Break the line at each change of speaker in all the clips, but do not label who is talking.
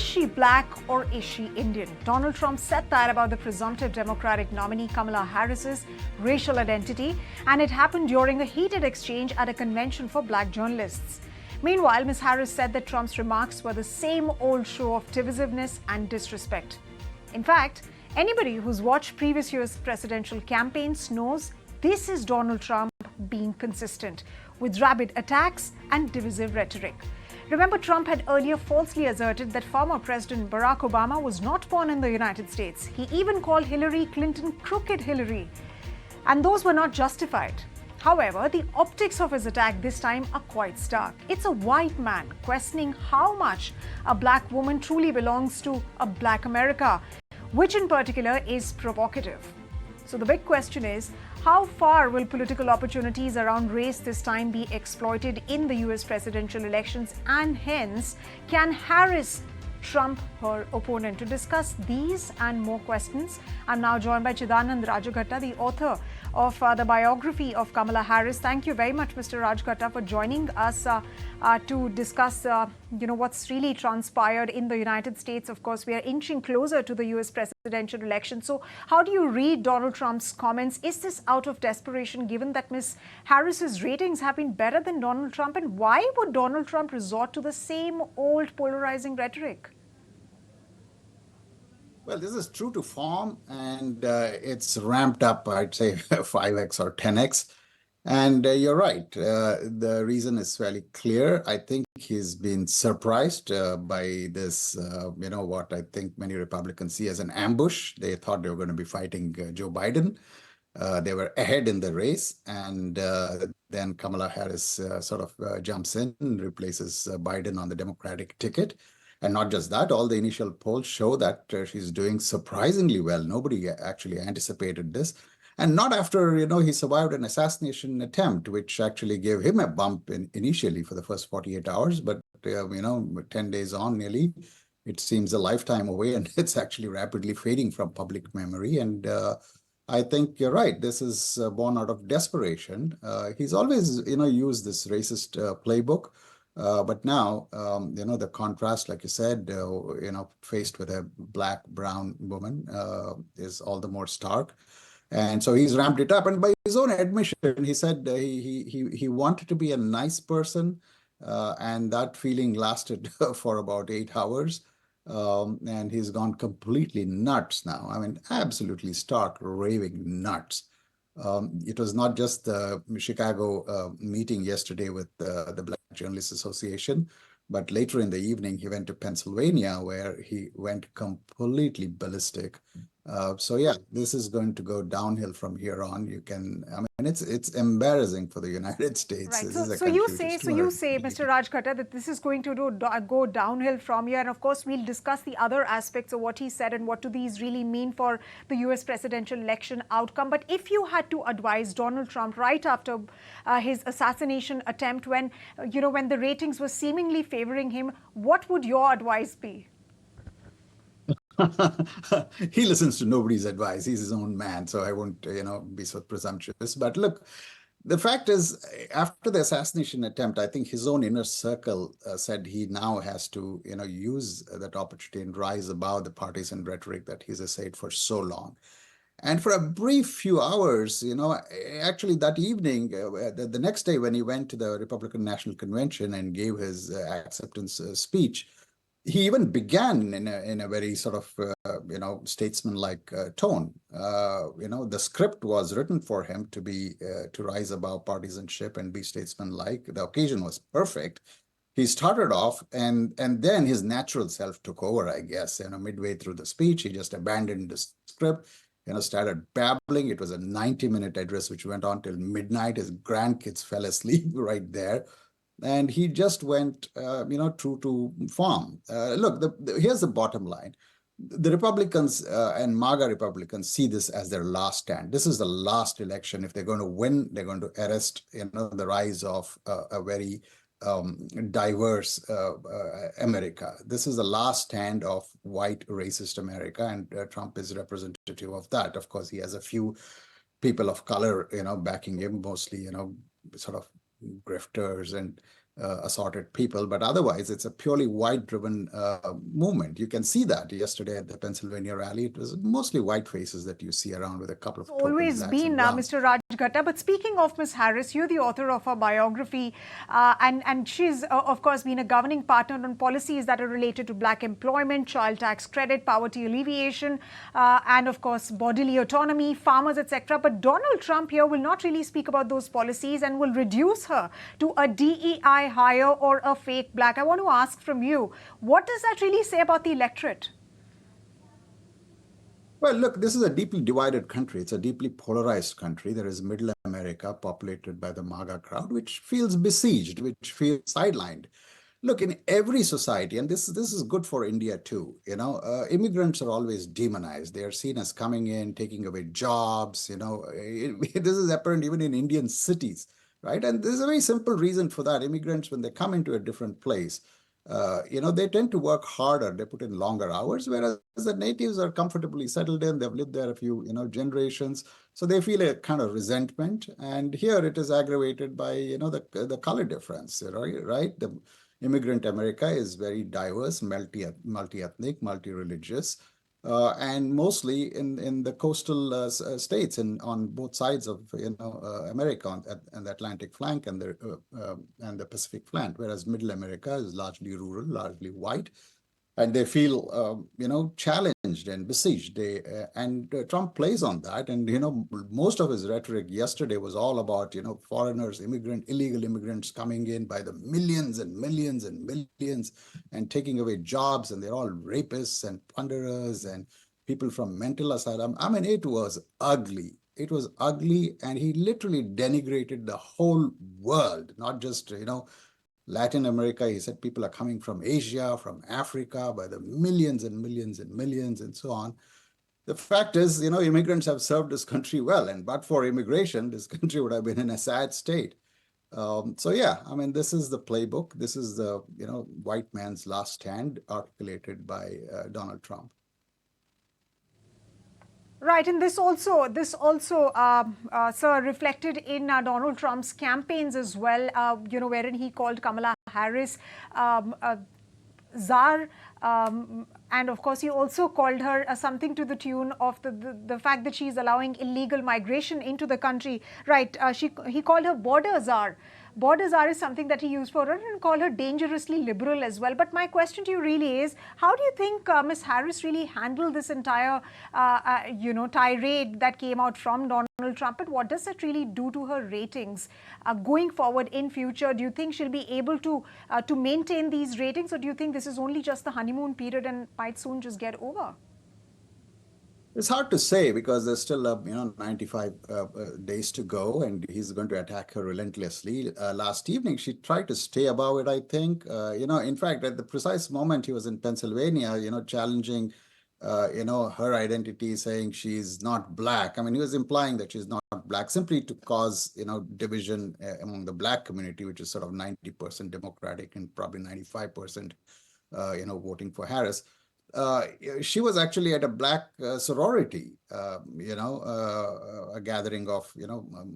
Is she black or is she Indian? Donald Trump said that about the presumptive Democratic nominee Kamala Harris's racial identity, and it happened during a heated exchange at a convention for black journalists. Meanwhile, Ms. Harris said that Trump's remarks were the same old show of divisiveness and disrespect. In fact, anybody who's watched previous US presidential campaigns knows this is Donald Trump being consistent with rabid attacks and divisive rhetoric. Remember, Trump had earlier falsely asserted that former President Barack Obama was not born in the United States. He even called Hillary Clinton Crooked Hillary. And those were not justified. However, the optics of his attack this time are quite stark. It's a white man questioning how much a black woman truly belongs to a black America, which in particular is provocative. So the big question is, how far will political opportunities around race this time be exploited in the US presidential elections, and hence, can Harris trump her opponent? To discuss these and more questions, I'm now joined by Chidanand Rajaghatta, the author of the biography of Kamala Harris. Thank you very much, Mr. Rajaghatta, for joining us to discuss what's really transpired in the United States. Of course, we are inching closer to the US presidential election. So how do you read Donald Trump's comments? Is this out of desperation, given that Ms. Harris's ratings have been better than Donald Trump? And why would Donald Trump resort to the same old polarizing rhetoric?
Well, this is true to form, and it's ramped up, I'd say, 5x or 10x. And you're right. The reason is fairly clear. I think he's been surprised by this, what I think many Republicans see as an ambush. They thought they were going to be fighting Joe Biden. They were ahead in the race, and then Kamala Harris jumps in and replaces Biden on the Democratic ticket. And not just that, all the initial polls show that she's doing surprisingly well. Nobody actually anticipated this. And not after, he survived an assassination attempt, which actually gave him a bump initially for the first 48 hours. But, 10 days on nearly, it seems a lifetime away, and it's actually rapidly fading from public memory. And I think you're right. This is born out of desperation. He's always, used this racist playbook. But now, the contrast, like you said, faced with a black-brown woman is all the more stark. And so he's ramped it up. And by his own admission, he said he wanted to be a nice person. And that feeling lasted for about 8 hours. And he's gone completely nuts now. I mean, absolutely stark, raving nuts. It was not just the Chicago meeting yesterday with the Black Journalists Association, but later in the evening, he went to Pennsylvania, where he went completely ballistic. So yeah, this is going to go downhill from here on. It's embarrassing for the United States.
Right. So you say, Mr. Rajaghatta, that this is going to go downhill from here. And of course, we'll discuss the other aspects of what he said and what do these really mean for the US presidential election outcome. But if you had to advise Donald Trump right after his assassination attempt, when the ratings were seemingly favoring him, what would your advice be?
He listens to nobody's advice. He's his own man, so I won't, be so presumptuous. But look, the fact is, after the assassination attempt, I think his own inner circle said he now has to, use that opportunity and rise above the partisan rhetoric that he's essayed for so long. And for a brief few hours, actually that evening, the next day when he went to the Republican National Convention and gave his acceptance speech, he even began in a very sort of, statesman-like tone. The script was written for him to rise above partisanship and be statesman-like. The occasion was perfect. He started off, and then his natural self took over, I guess. Midway through the speech, he just abandoned the script, started babbling. It was a 90-minute address, which went on till midnight. His grandkids fell asleep right there. And he just went, true to form. Look, here's the bottom line. The Republicans and MAGA Republicans see this as their last stand. This is the last election. If they're going to win, they're going to arrest, the rise of a very diverse America. This is the last stand of white racist America, and Trump is representative of that. Of course, he has a few people of color, backing him, mostly, sort of grifters and assorted people, but otherwise it's a purely white-driven movement. You can see that yesterday at the Pennsylvania rally. It was mostly white faces that you see around with a couple of
It's
token
always
blacks and
been
browns.
Mr. Raj Ghatta. But speaking of Ms. Harris, you're the author of her biography, and she's, of course, been a governing partner on policies that are related to black employment, child tax credit, poverty alleviation, and, of course, bodily autonomy, farmers, etc. But Donald Trump here will not really speak about those policies and will reduce her to a DEI hire or a fake black. I want to ask from you, what does that really say about the electorate?
Well, look, this is a deeply divided country. It's a deeply polarized country. There is middle America populated by the MAGA crowd, which feels besieged, which feels sidelined. Look, in every society, and this is good for India too, immigrants are always demonized. They are seen as coming in, taking away jobs, this is apparent even in Indian cities, right? And there's a very simple reason for that. Immigrants, when they come into a different place, they tend to work harder. They put in longer hours, whereas the natives are comfortably settled in. They've lived there a few, generations. So they feel a kind of resentment. And here it is aggravated by, the color difference, right? The immigrant America is very diverse, multi-ethnic, multi-religious, and mostly in the coastal states and on both sides of America on the Atlantic flank and the Pacific flank, whereas Middle America is largely rural, largely white, and they feel challenged and besieged. Trump plays on that, and most of his rhetoric yesterday was all about foreigners, illegal immigrants coming in by the millions and millions and millions and taking away jobs, and they're all rapists and plunderers and people from mental asylum. I mean, it was ugly. It was ugly, and he literally denigrated the whole world, not just Latin America. He said people are coming from Asia, from Africa by the millions and millions and millions and so on. The fact is, immigrants have served this country well, and but for immigration, this country would have been in a sad state. So yeah, I mean, this is the playbook. This is the white man's last stand articulated by Donald Trump.
Right, and this also, sir, reflected in Donald Trump's campaigns as well. Wherein he called Kamala Harris czar, and of course he also called her something to the tune of the fact that she's allowing illegal migration into the country. Right, he called her border czar. Border czar is something that he used for her, and call her dangerously liberal as well. But my question to you really is, how do you think Ms. Harris really handled this entire tirade that came out from Donald Trump, and what does it really do to her ratings going forward in future? Do you think she'll be able to maintain these ratings, or do you think this is only just the honeymoon period and might soon just get over?
It's hard to say because there's still 95 days to go, and he's going to attack her relentlessly. Last evening, she tried to stay above it, I think. In fact, at the precise moment he was in Pennsylvania, challenging, her identity, saying she's not black. I mean, he was implying that she's not black simply to cause, division among the black community, which is sort of 90% Democratic and probably 95%, voting for Harris. She was actually at a black sorority, a gathering of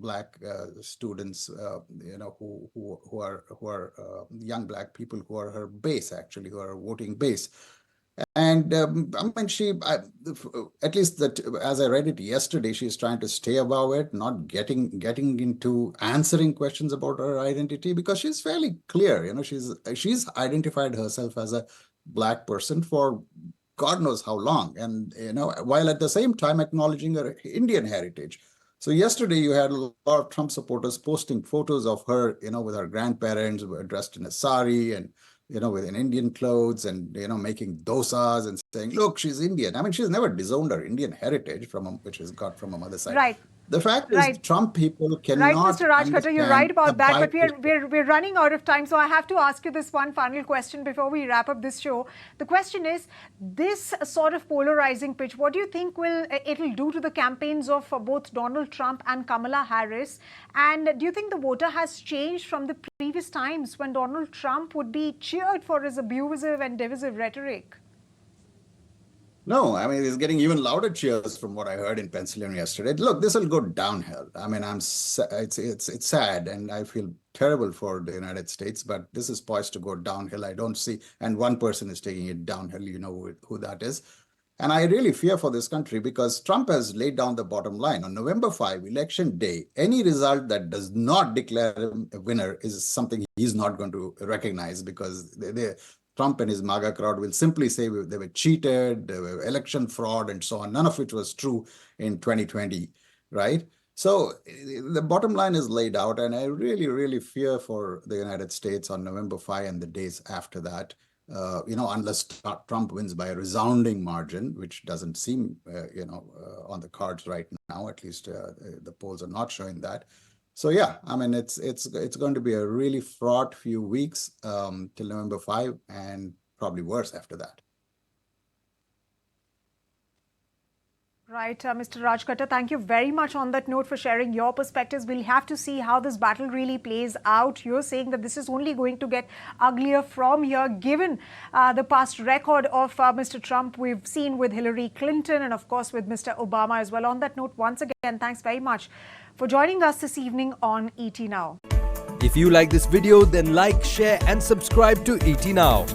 black students, who are young black people who are her base, actually, who are her voting base. And I mean, at least that, as I read it yesterday, she's trying to stay above it, not getting into answering questions about her identity, because she's fairly clear. She's identified herself as a black person for God knows how long, and while at the same time acknowledging her Indian heritage. So yesterday you had a lot of Trump supporters posting photos of her, with her grandparents dressed in a sari and with an Indian clothes, and making dosas and saying, "Look, she's Indian." I mean, she's never disowned her Indian heritage which she's got from a mother side.
Right.
The fact is, Trump people cannot.
Right, Mr. Raj Ghatta, you're right about that, but we're running out of time, so I have to ask you this one final question before we wrap up this show. The question is, this sort of polarizing pitch, what do you think it'll do to the campaigns of both Donald Trump and Kamala Harris? And do you think the voter has changed from the previous times when Donald Trump would be cheered for his abusive and divisive rhetoric?
No, I mean, it's getting even louder cheers from what I heard in Pennsylvania yesterday. Look, this will go downhill. I mean, it's sad, and I feel terrible for the United States, but this is poised to go downhill. I don't see, and one person is taking it downhill. You know who that is. And I really fear for this country because Trump has laid down the bottom line. On November 5, election day, any result that does not declare him a winner is something he's not going to recognize because Trump and his MAGA crowd will simply say they were cheated, there were election fraud, and so on, none of which was true in 2020, right? So the bottom line is laid out, and I really, really fear for the United States on November 5 and the days after that. Unless Trump wins by a resounding margin, which doesn't seem, on the cards right now. At least the polls are not showing that. So yeah, I mean, it's going to be a really fraught few weeks till November 5, and probably worse after that.
Right, Mr. Rajkata, thank you very much on that note for sharing your perspectives. We'll have to see how this battle really plays out. You're saying that this is only going to get uglier from here, given the past record of Mr. Trump we've seen with Hillary Clinton and, of course, with Mr. Obama as well. On that note, once again, thanks very much for joining us this evening on ET Now.
If you like this video, then like, share and subscribe to ET Now.